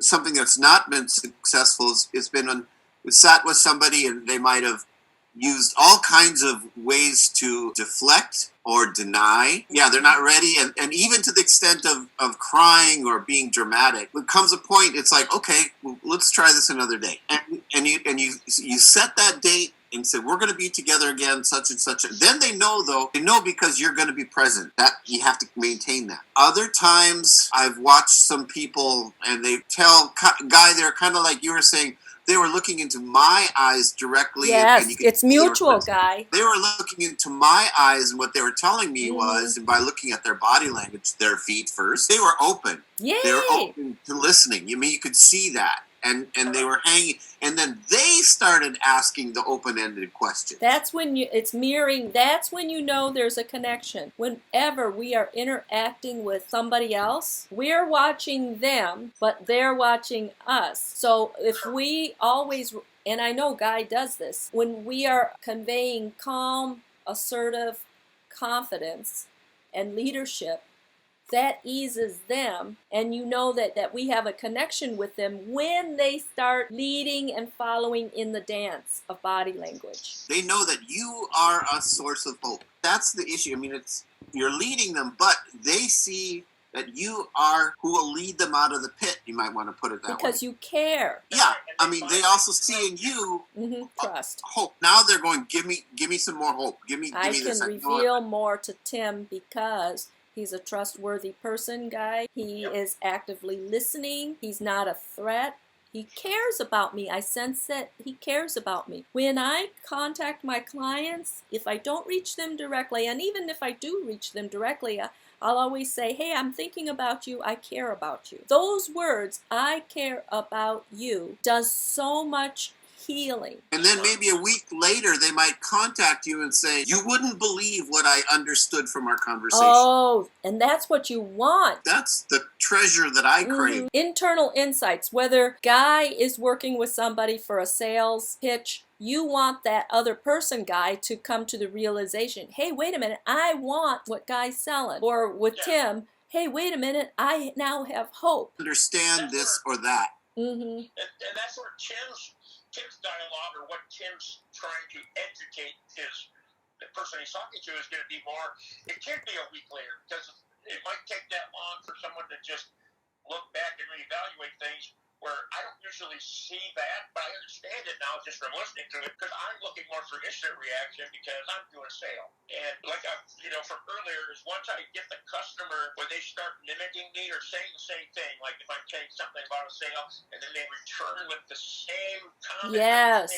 something that's not been successful is been when we sat with somebody and they might have used all kinds of ways to deflect or deny. Yeah, they're not ready. And even to the extent of crying or being dramatic, there comes a point, it's like, okay, well, let's try this another day. And you set that date and say, we're going to be together again, such and such. Then they know because you're going to be present. That you have to maintain that. Other times I've watched some people and they tell Guy, they're kind of like you were saying, they were looking into my eyes directly. Yes, and it's mutual, Guy. They were looking into my eyes, and what they were telling me was, and by looking at their body language, their feet first, they were open. Yay! They were open to listening. I mean, you could see that. And they were hanging, and then they started asking the open-ended questions. That's when it's mirroring. That's when you know there's a connection. Whenever we are interacting with somebody else, we're watching them, but they're watching us. So if we always, and I know Guy does this, when we are conveying calm, assertive confidence and leadership, that eases them, and you know that we have a connection with them when they start leading and following in the dance of body language. They know that you are a source of hope. That's the issue. I mean, you're leading them, but they see that you are who will lead them out of the pit. You might want to put it that way. Because you care. Yeah, I mean, they also see in you trust, hope. Now they're going, give me some more hope. Give me this. I can reveal more to Tim because he's a trustworthy person, Guy. He is actively listening. He's not a threat. He cares about me. I sense that he cares about me. When I contact my clients, if I don't reach them directly, and even if I do reach them directly, I'll always say, hey, I'm thinking about you. I care about you. Those words, I care about you, does so much healing. And then maybe a week later, they might contact you and say, you wouldn't believe what I understood from our conversation. Oh, and that's what you want. That's the treasure that I crave. Internal insights, whether Guy is working with somebody for a sales pitch, you want that other person, Guy, to come to the realization, hey, wait a minute, I want what Guy's selling. Or with Tim, hey, wait a minute, I now have hope. Understand this or that. And that's where Tim's dialogue, or what Tim's trying to educate the person he's talking to, is going to be more. It can be a week later, because it might take that long for someone to just look back and reevaluate things, where I don't usually see that, but I understand it now just from listening to it, because I'm looking more for instant reaction because I'm doing a sale. And like from earlier, is once I get the customer, when they start mimicking me or saying the same thing, like if I'm saying something about a sale, and then they return with the same comment. Yes.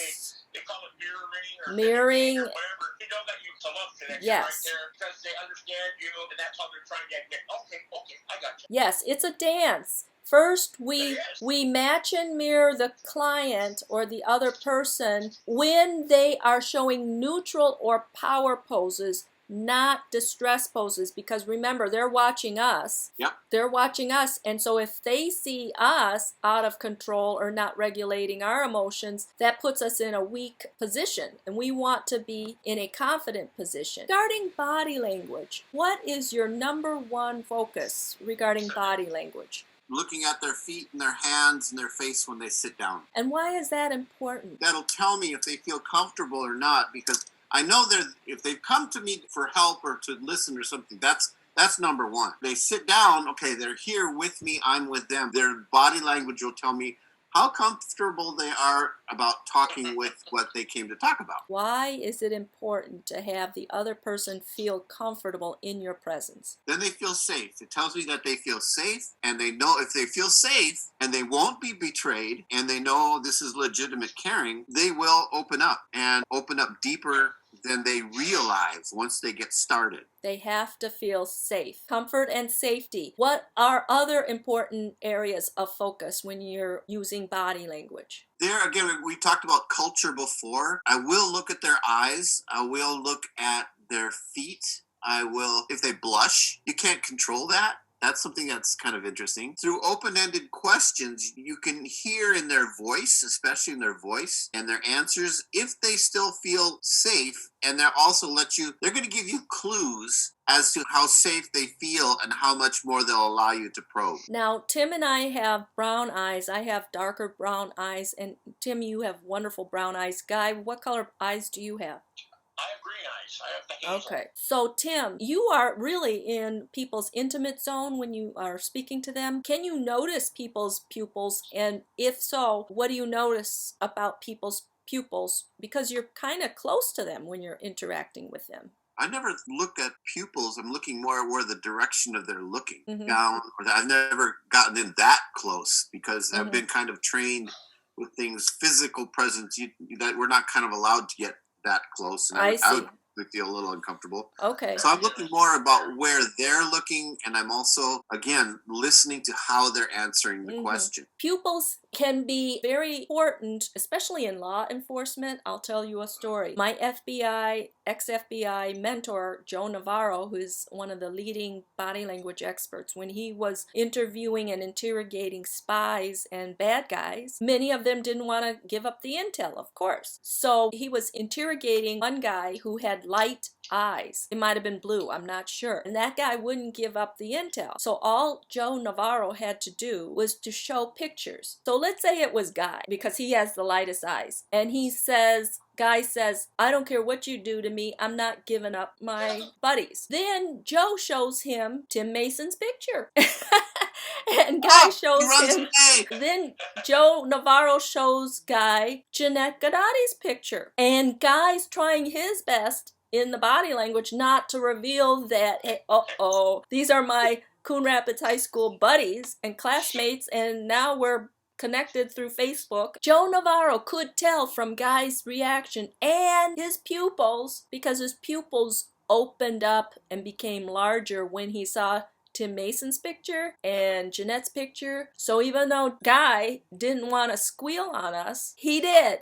They call it mirroring or whatever. You know that you love connection right there, because they understand you, and that's how they're trying to get. Okay, I got you. Yes, it's a dance. First, we match and mirror the client or the other person when they are showing neutral or power poses, not distress poses, because remember, they're watching us. Yep. They're watching us, and so if they see us out of control or not regulating our emotions, that puts us in a weak position, and we want to be in a confident position. Regarding body language, what is your number one focus regarding body language? Looking at their feet and their hands and their face when they sit down. And why is that important? That'll tell me if they feel comfortable or not, because I know if they've come to me for help or to listen or something, that's number one. They sit down, okay, they're here with me, I'm with them. Their body language will tell me how comfortable they are about talking with what they came to talk about. Why is it important to have the other person feel comfortable in your presence? Then they feel safe. It tells me that they feel safe, and they know if they feel safe and they won't be betrayed, and they know this is legitimate caring, they will open up deeper than they realize once they get started. They have to feel safe. Comfort and safety. What are other important areas of focus when you're using body language? There, again, we talked about culture before. I will look at their eyes. I will look at their feet. I will, if they blush, you can't control that. That's something that's kind of interesting. Through open-ended questions, you can hear in their voice, especially in their voice, and their answers, if they still feel safe. And they'll also they're going to give you clues as to how safe they feel and how much more they'll allow you to probe. Now, Tim and I have brown eyes. I have darker brown eyes, and Tim, you have wonderful brown eyes. Guy, what color eyes do you have? I have green eyes. I have the hazel. Okay. So, Tim, you are really in people's intimate zone when you are speaking to them. Can you notice people's pupils? And if so, what do you notice about people's pupils? Because you're kind of close to them when you're interacting with them. I never look at pupils. I'm looking more where the direction of their looking Mhm. down. I've never gotten in that close because I've Mhm. been kind of trained with things, physical presence, that we're not kind of allowed to get that close. And I see. would feel a little uncomfortable. Okay. So I'm looking more about where they're looking, and I'm also, again, listening to how they're answering the question. Pupils can be very important, especially in law enforcement. I'll tell you a story. My ex-FBI mentor, Joe Navarro, who is one of the leading body language experts, when he was interviewing and interrogating spies and bad guys, many of them didn't want to give up the intel, of course. So he was interrogating one guy who had light eyes. It might have been blue, I'm not sure. And that guy wouldn't give up the intel. So all Joe Navarro had to do was to show pictures. So let's say it was Guy, because he has the lightest eyes. And Guy says, I don't care what you do to me, I'm not giving up my buddies. Then Joe shows him Tim Mason's picture. And Guy shows him. Then Joe Navarro shows Guy Jeanette Gadotti's picture. And Guy's trying his best in the body language not to reveal that, hey, these are my Coon Rapids High School buddies and classmates, and now we're connected through Facebook. Joe Navarro could tell from Guy's reaction and his pupils, because his pupils opened up and became larger when he saw Tim Mason's picture and Jeanette's picture. So even though Guy didn't want to squeal on us, he did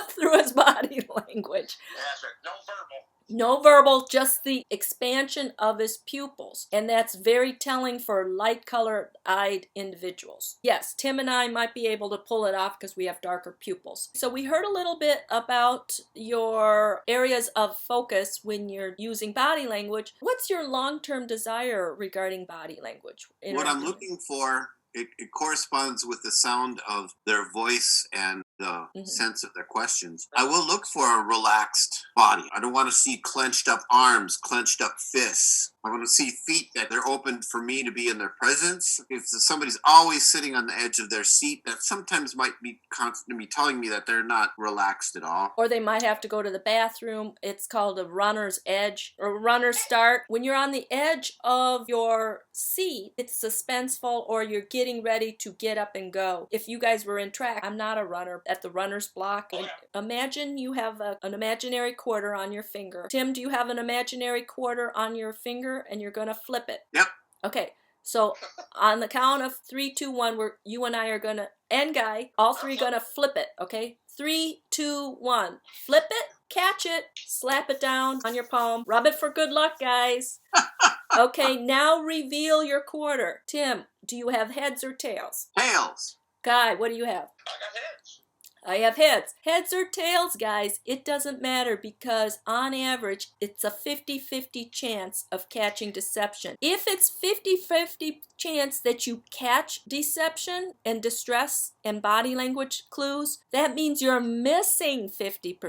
through his body language. That's right. No verbal. No verbal, just the expansion of his pupils. And that's very telling for light-colored-eyed individuals. Yes, Tim and I might be able to pull it off because we have darker pupils. So we heard a little bit about your areas of focus when you're using body language. What's your long-term desire regarding body language? What I'm looking for, it corresponds with the sound of their voice and the sense of their questions. I will look for a relaxed body. I don't want to see clenched up arms, clenched up fists. I want to see feet that they're open for me to be in their presence. If somebody's always sitting on the edge of their seat, that sometimes might be constantly telling me that they're not relaxed at all. Or they might have to go to the bathroom. It's called a runner's edge or runner's start. When you're on the edge of your seat, it's suspenseful, or you're getting ready to get up and go. If you guys were in track, I'm not a runner at the runner's block. Imagine you have an imaginary quarter on your finger. Tim, do you have an imaginary quarter on your finger and you're going to flip it? Yep. Okay. So on the count of 3, 2, 1, you and I are going to, and Guy, all three going to flip it. Okay. 3, 2, 1. Flip it, catch it, slap it down on your palm. Rub it for good luck, guys. Okay, now reveal your quarter. Tim, do you have heads or tails? Tails. Guy, what do you have? I got heads. I have heads. Heads or tails, guys, it doesn't matter, because on average, it's a 50-50 chance of catching deception. If it's 50-50 chance that you catch deception and distress and body language clues, that means you're missing 50%.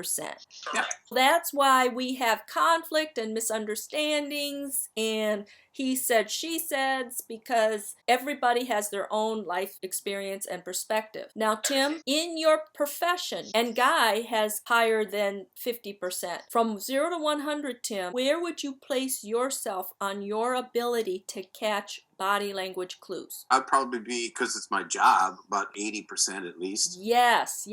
Correct. That's why we have conflict and misunderstandings and he said, she said, because everybody has their own life experience and perspective. Now, Tim, in your profession, and Guy has higher than 50%. From 0 to 100, Tim, where would you place yourself on your ability to catch body language clues? I'd probably be, because it's my job, about 80% at least. Yes.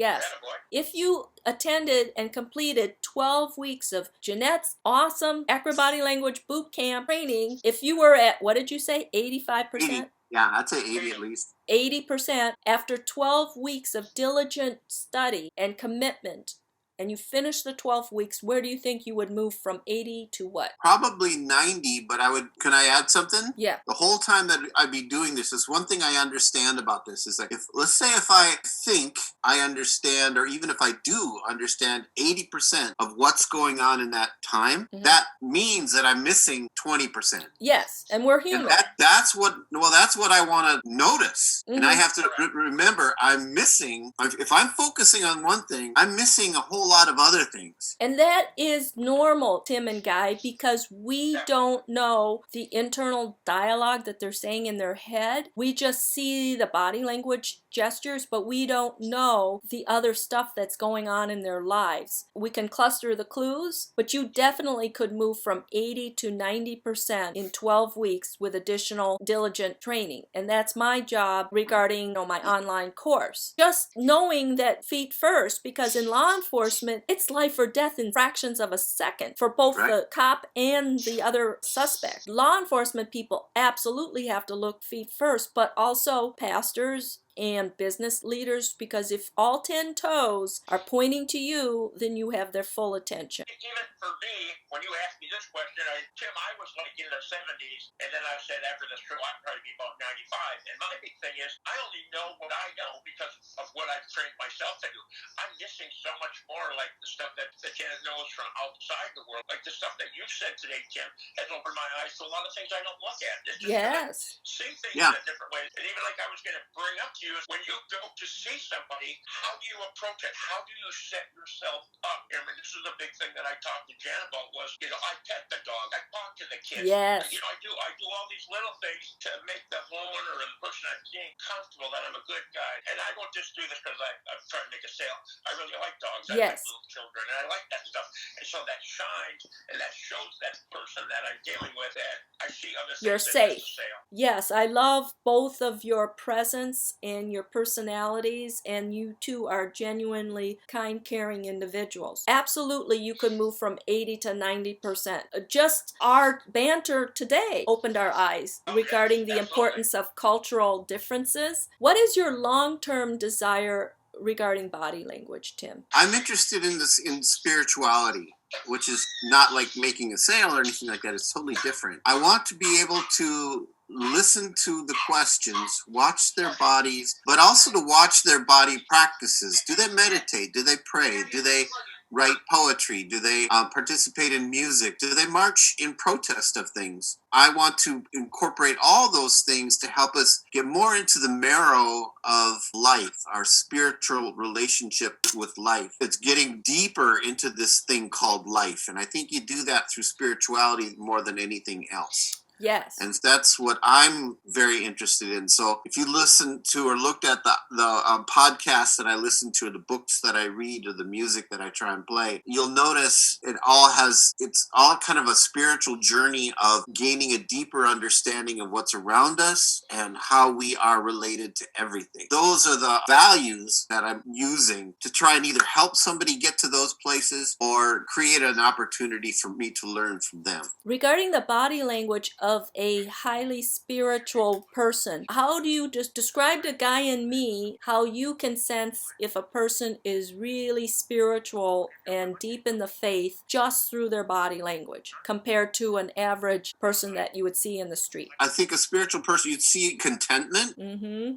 If you attended and completed 12 weeks of Jeanette's awesome acrobatic language boot camp training, if you were at, what did you say, 85%? 80. Yeah, I'd say 80 at least. 80% after 12 weeks of diligent study and commitment and you finish the 12 weeks, where do you think you would move from 80 to what? Probably 90, but can I add something? Yeah. The whole time that I'd be doing this, is one thing I understand about this is like, let's say if I think I understand, or even if I do understand 80% of what's going on in that time, that means that I'm missing 20%. Yes, and we're human. And that's what I want to notice. And I have to remember I'm missing, if I'm focusing on one thing, I'm missing a whole lot of other things. And that is normal, Tim and Guy, because we don't know the internal dialogue that they're saying in their head. We just see the body language gestures, but we don't know the other stuff that's going on in their lives. We can cluster the clues, but you definitely could move from 80 to 90% in 12 weeks with additional diligent training. And that's my job regarding my online course. Just knowing that feet first, because in law enforcement, it's life or death in fractions of a second for both the cop and the other suspect. Law enforcement people absolutely have to look feet first, but also pastors and business leaders, because if all 10 toes are pointing to you, then you have their full attention. Even for me, when you asked me this question, Tim, I was like in the 70s, and then I said after this show, I'd probably be about 95. And my big thing is, I only know what I know because of what I've trained myself to do. I'm missing so much more, like the stuff that Janet knows from outside the world. Like the stuff that you've said today, Tim, has opened my eyes to a lot of things I don't look at. It's just see things in a different way. And even like I was going to bring up to you, is when you go to see somebody, how do you approach it? How do you set yourself up? I mean, this is a big thing that I talked to Janet about was, I pet the dog, I talk to the kids. Yes. I do all these little things to make the homeowner or the person I'm seeing comfortable that I'm a good guy. And I don't just do this because I'm trying to make a sale. I really like dogs. I like little children, and I like that stuff. And so that shines, and that shows that person that I'm dealing with that I see other things. You're safe. Yes, I love both of your presence and your personalities, and you two are genuinely kind, caring individuals. Absolutely, you could move from 80 to 90%. Just our banter today opened our eyes regarding the importance of cultural differences. What is your long-term desire regarding body language, Tim? I'm interested in spirituality, which is not like making a sale or anything like that. It's totally different. I want to be able to listen to the questions, watch their bodies, but also to watch their body practices. Do they meditate? Do they pray? Do they write poetry? Do they participate in music? Do they march in protest of things? I want to incorporate all those things to help us get more into the marrow of life, our spiritual relationship with life. It's getting deeper into this thing called life. And I think you do that through spirituality more than anything else. Yes. And that's what I'm very interested in. So if you listen to or looked at the podcasts that I listen to, the books that I read, or the music that I try and play, you'll notice it's all kind of a spiritual journey of gaining a deeper understanding of what's around us and how we are related to everything. Those are the values that I'm using to try and either help somebody get to those places or create an opportunity for me to learn from them. Regarding the body language of a highly spiritual person, how do you just describe to Guy and me how you can sense if a person is really spiritual and deep in the faith just through their body language compared to an average person that you would see in the street? I think a spiritual person, you'd see contentment,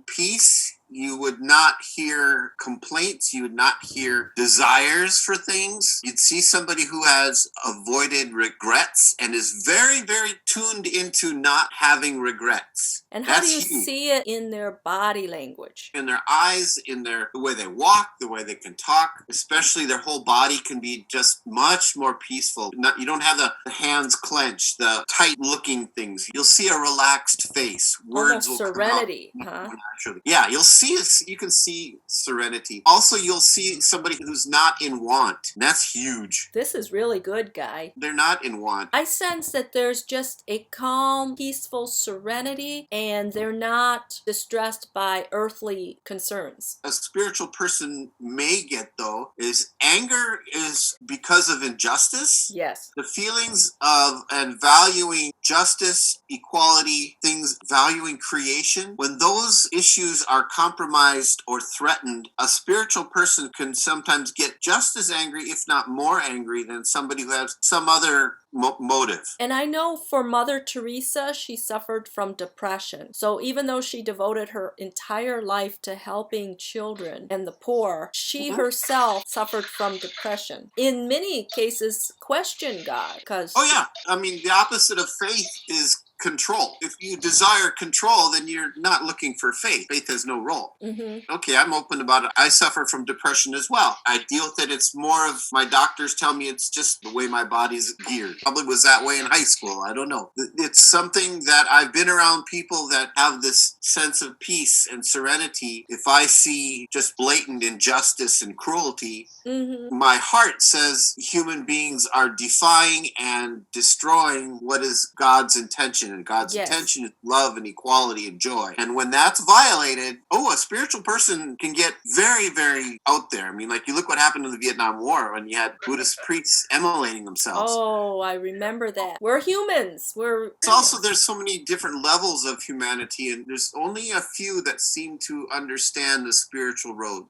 peace. You would not hear complaints. You would not hear desires for things. You'd see somebody who has avoided regrets and is very, very tuned into not having regrets. And how do you see it in their body language? In their eyes, in the way they walk, the way they can talk, especially their whole body can be just much more peaceful. You don't have the hands clenched, the tight looking things. You'll see a relaxed face. Words almost will serenity, come out naturally. Yeah, you can see serenity. Also, you'll see somebody who's not in want. And that's huge. This is really good, Guy. They're not in want. I sense that there's just a calm, peaceful serenity, and they're not distressed by earthly concerns. A spiritual person may get, though, is anger is because of injustice. Yes. The feelings of and valuing justice, equality, things, valuing creation. When those issues are compromised or threatened, a spiritual person can sometimes get just as angry, if not more angry, than somebody who has some other motive. And I know for Mother Teresa, she suffered from depression. So even though she devoted her entire life to helping children and the poor, she herself suffered from depression. In many cases, questioned God. Oh yeah, I mean, the opposite of faith is control. If you desire control, then you're not looking for faith. Faith has no role. Okay, I'm open about it. I suffer from depression as well. I deal with it. It's more of my doctors tell me it's just the way my body's geared. Probably was that way in high school. I don't know. It's something that I've been around people that have this sense of peace and serenity. If I see just blatant injustice and cruelty, my heart says human beings are defying and destroying what is God's intention. And God's intention is love and equality and joy. And when that's violated, a spiritual person can get very, very out there. I mean, like, you look what happened in the Vietnam War when you had Buddhist priests immolating themselves. Oh, I remember that. We're humans. It's also, there's so many different levels of humanity, and there's only a few that seem to understand the spiritual road.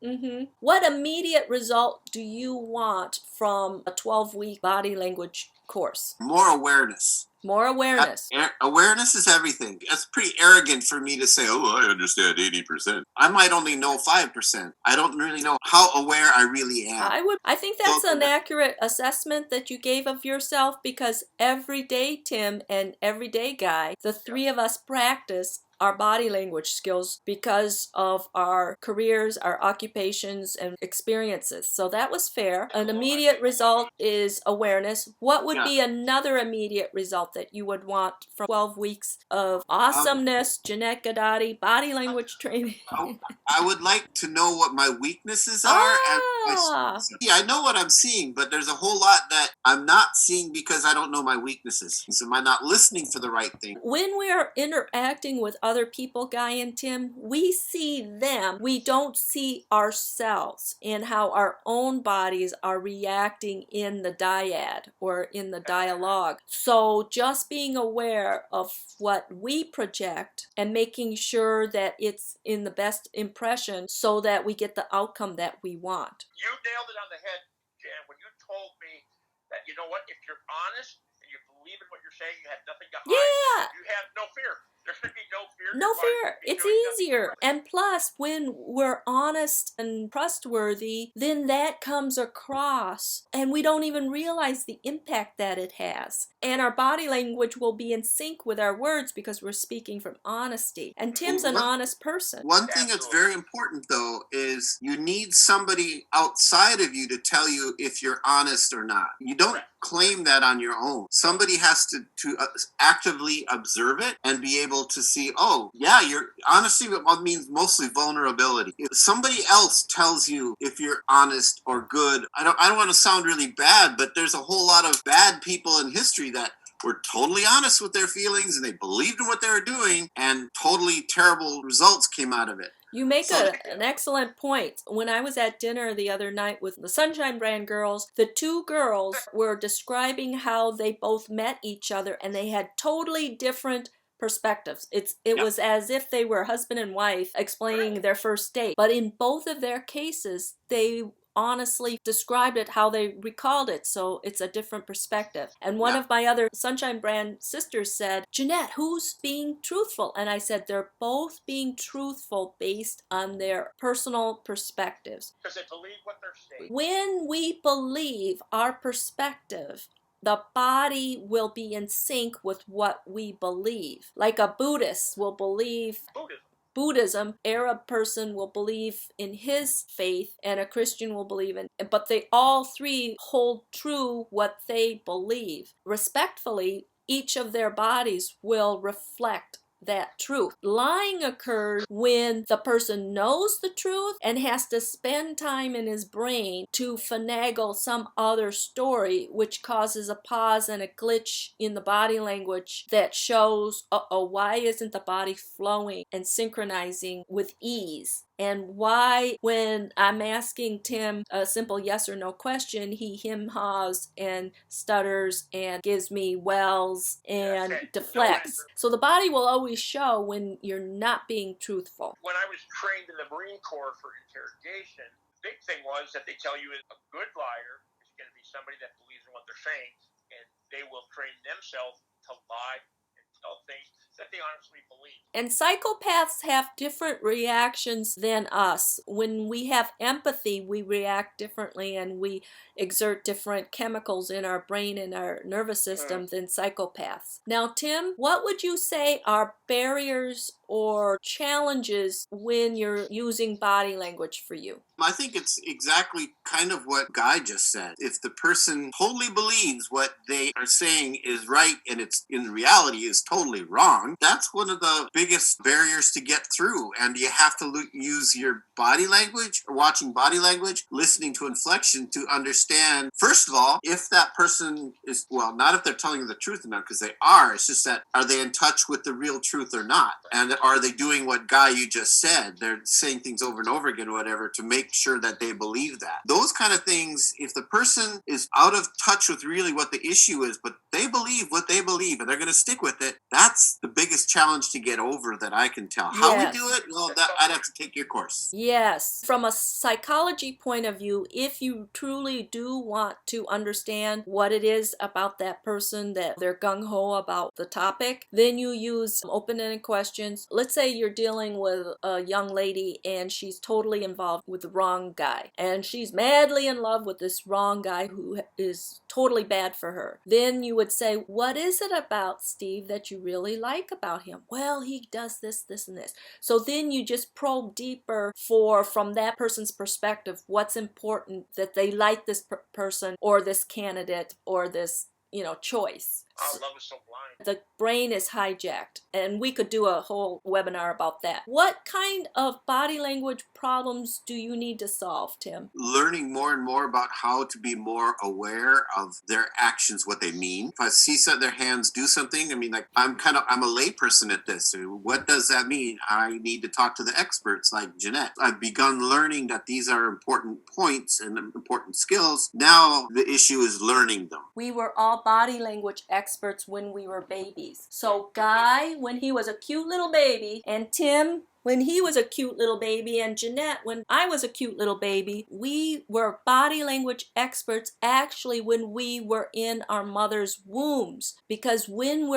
What immediate result do you want from a 12-week body language course? More awareness. More awareness. Awareness is everything. It's pretty arrogant for me to say, I understand 80%. I might only know 5%. I don't really know how aware I really am. I think that's an accurate assessment that you gave of yourself, because every day, Tim, and every day, Guy, the three of us practice our body language skills because of our careers, our occupations, and experiences. So that was fair. An immediate result is awareness. What would be another immediate result that you would want from 12 weeks of awesomeness, Jeanette Gadati, body language training? I would like to know what my weaknesses are. I know what I'm seeing, but there's a whole lot that I'm not seeing because I don't know my weaknesses. So am I not listening for the right thing? When we are interacting with other people, Guy and Tim, we see them. We don't see ourselves and how our own bodies are reacting in the dyad or in the dialogue. So just being aware of what we project and making sure that it's in the best impression so that we get the outcome that we want. You nailed it on the head, Jan, when you told me that, you know what, if you're honest and you believe in what you're saying, you have nothing to hide. You have no fear. There should be no fear. No fear. It's easier. And plus, when we're honest and trustworthy, then that comes across and we don't even realize the impact that it has. And our body language will be in sync with our words because we're speaking from honesty. And Tim's an honest person. One thing that's very important, though, is you need somebody outside of you to tell you if you're honest or not. You don't claim that on your own. Somebody has to actively observe it and be able to see, your honesty means mostly vulnerability. If somebody else tells you if you're honest or good, I don't want to sound really bad, but there's a whole lot of bad people in history that were totally honest with their feelings and they believed in what they were doing, and totally terrible results came out of it. You make an excellent point. When I was at dinner the other night with the Sunshine Brand girls, the two girls were describing how they both met each other and they had totally different perspectives. It was as if they were husband and wife explaining their first date. But in both of their cases, they honestly described it how they recalled it, so it's a different perspective. And one of my other Sunshine Brand sisters said, Jeanette, who's being truthful? And I said, they're both being truthful based on their personal perspectives. Because they believe what they're saying. When we believe our perspective, the body will be in sync with what we believe. Like a Buddhist will believe Buddhism, Arab person will believe in his faith, and a Christian will believe in, but they all three hold true what they believe. Respectfully, each of their bodies will reflect that truth. Lying occurs when the person knows the truth and has to spend time in his brain to finagle some other story, which causes a pause and a glitch in the body language that shows, why isn't the body flowing and synchronizing with ease? and why when I'm asking Tim a simple yes or no question, he hem-haws and stutters and gives me wells and deflects. So the body will always show when you're not being truthful. When I was trained in the Marine Corps for interrogation, the big thing was that they tell you a good liar is going to be somebody that believes in what they're saying, and they will train themselves to lie and tell things that they honestly believe. And psychopaths have different reactions than us. When we have empathy, we react differently and we exert different chemicals in our brain and our nervous system than psychopaths. Now, Tim, what would you say are barriers or challenges when you're using body language for you? I think it's exactly kind of what Guy just said. If the person totally believes what they are saying is right and it's in reality is totally wrong, that's one of the biggest barriers to get through. And you have to use your body language, or watching body language, listening to inflection to understand, first of all, if that person is, well, not if they're telling you the truth or not, because they are. It's just that, are they in touch with the real truth or not? And are they doing what Guy you just said? They're saying things over and over again or whatever to make sure that they believe that. Those kind of things, if the person is out of touch with really what the issue is, but they believe what they believe and they're going to stick with it, that's the biggest challenge to get over that I can tell. How we do it, well, I'd have to take your course. Yes. From a psychology point of view, if you truly do want to understand what it is about that person that they're gung-ho about the topic, then you use open-ended questions. Let's say you're dealing with a young lady and she's totally involved with the wrong guy, and she's madly in love with this wrong guy who is totally bad for her. Then you would say, what is it about Steve that you really like about him? Well, he does this, this, and this. So then you just probe deeper from that person's perspective, what's important that they like this person or this candidate or this choice. Oh, love is so blind. The brain is hijacked, and we could do a whole webinar about that. What kind of body language problems do you need to solve, Tim? Learning more and more about how to be more aware of their actions, what they mean. If I see their hands do something, I mean, like I'm a layperson at this. What does that mean? I need to talk to the experts like Jeanette. I've begun learning that these are important points and important skills. Now the issue is learning them. We were all body language experts when we were babies. So Guy, when he was a cute little baby, and Tim, when he was a cute little baby, and Jeanette, when I was a cute little baby, we were body language experts actually when we were in our mother's wombs. Because when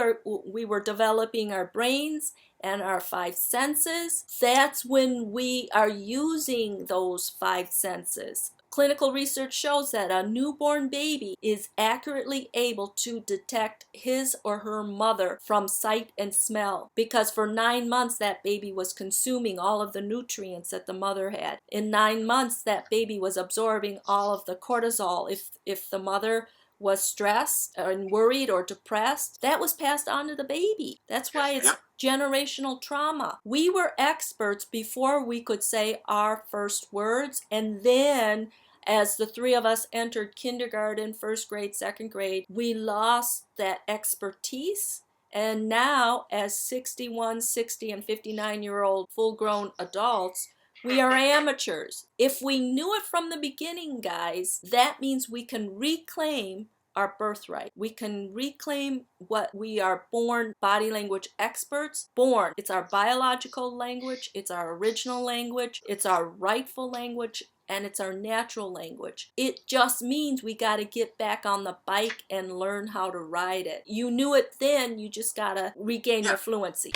we were developing our brains and our five senses, that's when we are using those five senses. Clinical research shows that a newborn baby is accurately able to detect his or her mother from sight and smell, because for 9 months that baby was consuming all of the nutrients that the mother had. In 9 months that baby was absorbing all of the cortisol. If the mother was stressed and worried or depressed, that was passed on to the baby. That's why it's generational trauma. We were experts before we could say our first words, and then as the three of us entered kindergarten, first grade, second grade, we lost that expertise. And now, as 61, 60, and 59-year-old full-grown adults, we are amateurs. If we knew it from the beginning, guys, that means we can reclaim our birthright. We can reclaim what we are born body language experts. Born. It's our biological language. It's our original language. It's our rightful language. And it's our natural language. It just means we got to get back on the bike and learn how to ride it. You knew it then. You just got to regain your fluency.